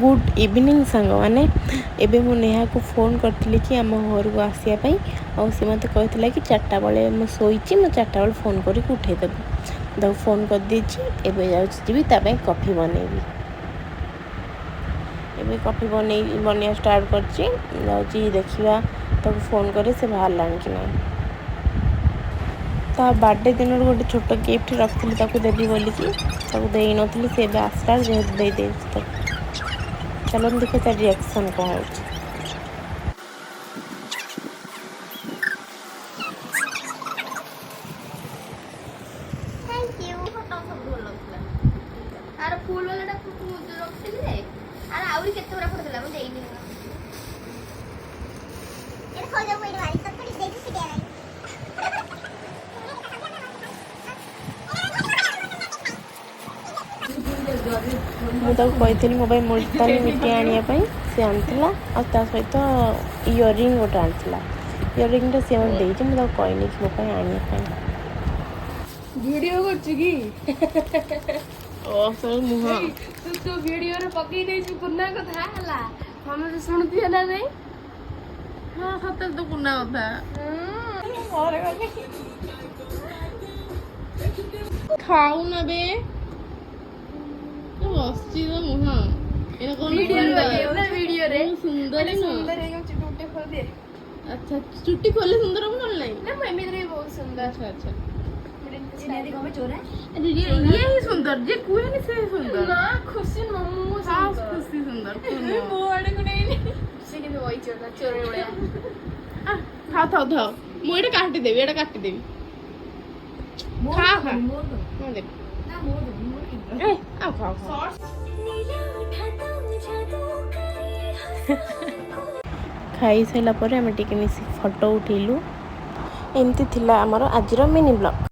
Good evening सांग मैंने एबे मु नेहा को फोन करती कि आम घर को आसापी और सी मत कहला कि 4टा बेले मुझे शोची 4टा बेले फोन करके उठेदेबू तो फोन कर देछि एबे जाउछि तापे कॉफी बनैबी एबे कॉफी बनैया स्टार्ट करछि जाउछि देखिबा तो फोन करे से बाहर लान कि ना ता बर्थडे दिन गोटे छोट गिफ्ट रखी देवी बोलिकी दे नी से आसला जेहतु दे दे चलो देखिए तार रिएक्शन कौन हो फुल वाला रखी आर आउरी केते बरा फोटो देला म देइनी ए खोजा कोइ वाली सब थोड़ी देख के दे मुझे कही मो मुल्तानी मिट्टी आने से आनला और ता सहित इयरिंग गोटे आनला इयरिंग सी मुझे मुझे कहनी कि मोपाई आने वीडियो करछि की ओ सर मुहा तू तो वीडियो रे पकई दे छु कुन्ना कथा हला हम तो सुनती ना नहीं हां सत्य तो कुन्ना कथा और खाऊ ना बे बसची तो मुहा एना कोन वीडियो रे सुंदर है सुंदर है चुट्टी खोल दे अच्छा चुट्टी खोले सुंदर हो नहीं ना मैं रे बहुत सुंदर अच्छा अच्छा जिनेदी को में चोर है अरे ये ही सुंदर जे कोई नहीं से सुंदर ना खुशी मम्मू खास खुशी सुंदर वो आड़े को नहीं से कि वही चोर चोर बड़े खा था मु एटा काटी देबी खा खा हां दे ना मोर ए आ खा खा खाई सारा पर आम टिके मिसी फोटो उठेलु एमती थिला आमर आज मिनी ब्लॉग।